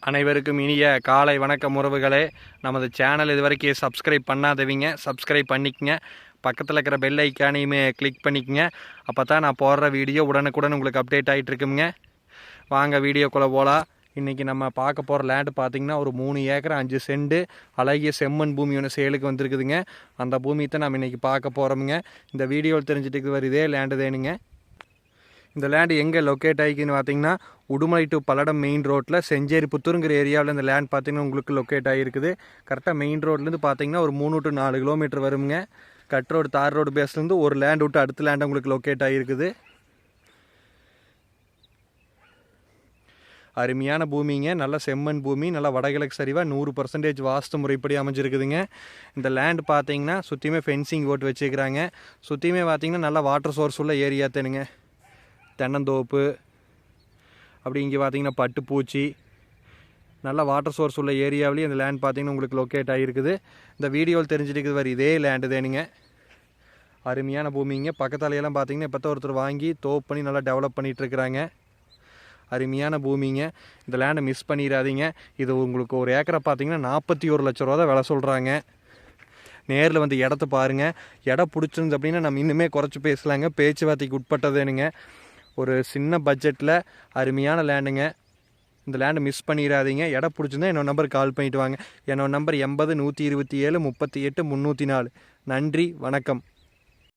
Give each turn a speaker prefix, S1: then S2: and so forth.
S1: அனைவருக்கும் இனிய காலை வணக்கம் உறவுகளே. நமது சேனல் இதுவரைக்கும் சப்ஸ்கிரைப் பண்ணாதவங்க சப்ஸ்கிரைப் பண்ணிக்கங்க. பக்கத்தில் இருக்கிற பெல் ஐக்கானையுமே கிளிக் பண்ணிக்கங்க. அப்போ தான் நான் போடுற வீடியோ உடனுக்குடன் உங்களுக்கு அப்டேட் ஆகிட்டு இருக்குங்க. வாங்க வீடியோக்குள்ளே போகலாம். இன்றைக்கி நம்ம பார்க்க போகிற லேண்டு பார்த்திங்கன்னா ஒரு 3 ஏக்கர் 5 சென்ட் அழகிய செம்மண் பூமி ஒன்று சேலுக்கு வந்துருக்குதுங்க. அந்த பூமியை தான் நம்ம இன்றைக்கி பார்க்க போகிறோமுங்க. இந்த வீடியோவில் தெரிஞ்சுட்டு வர இதே லேண்டு தேனுங்க. இந்த லேண்டு எங்கே லொக்கேட் ஆகிக்குன்னு பார்த்தீங்கன்னா உடுமலை டு பல்லடம் மெயின் ரோட்டில் செஞ்சேரி புத்தூருங்கிற ஏரியாவில் இந்த லேண்ட் பார்த்தீங்கன்னா உங்களுக்கு லொக்கேட் ஆகிருக்குது. கரெக்டாக மெயின் ரோட்லேருந்து பார்த்தீங்கன்னா ஒரு 3 to 4 கிலோமீட்டர் வருங்க. கட் ரோடு தார் ரோடு பேஸ்லேருந்து ஒரு லேண்ட் விட்டு அடுத்த லேண்ட் உங்களுக்கு லொக்கேட் ஆகிருக்குது. அருமையான பூமிங்க, நல்ல செம்மண் பூமி, நல்லா வடகிழக்கு சரிவாக 100% வாஸ்து முறைப்படி அமைஞ்சிருக்குதுங்க. இந்த லேண்டு பார்த்தீங்கன்னா சுற்றியுமே ஃபென்சிங் போட்டு வச்சுக்கிறாங்க. சுற்றியுமே பார்த்தீங்கன்னா நல்லா வாட்டர் சோர்ஸ் உள்ள ஏரியா தானுங்க. தென்னந்தோப்பு அப்படி இங்கே பார்த்தீங்கன்னா பட்டுப்பூச்சி, நல்ல வாட்டர் சோர்ஸ் உள்ள ஏரியாவிலேயே இந்த லேண்ட் பார்த்தீங்கன்னா உங்களுக்கு லொக்கேட் ஆகிருக்குது. இந்த வீடியோவில் தெரிஞ்சுட்டு வர இதே லேண்டு தேனுங்க. அருமையான பூமிங்க. பக்கத்தாலையெல்லாம் பார்த்தீங்கன்னா இப்போ தான் ஒருத்தர் வாங்கி தோப் பண்ணி நல்லா டெவலப் பண்ணிகிட்ருக்குறாங்க. அருமையான பூமிங்க. இந்த லேண்டை மிஸ் பண்ணிடாதீங்க. இது உங்களுக்கு ஒரு ஏக்கரை பார்த்தீங்கன்னா 41 லட்ச ரூபா தான் விலை சொல்கிறாங்க. நேரில் வந்து இடத்த பாருங்கள். இடம் பிடிச்சிருந்து அப்படின்னா நம்ம இன்னுமே குறைச்சி பேசலாங்க. பேச்சுவார்த்தைக்கு உட்பட்டதுனுங்க. ஒரு சின்ன பட்ஜெட்டில் அருமையான லேண்டுங்க. இந்த லேண்டை மிஸ் பண்ணிடாதீங்க. இடம் பிடிச்சிருந்தா என்னோட நம்பருக்கு கால் பண்ணிவிட்டு வாங்க. என்னோட நம்பர் 80 127 38 304. நன்றி, வணக்கம்.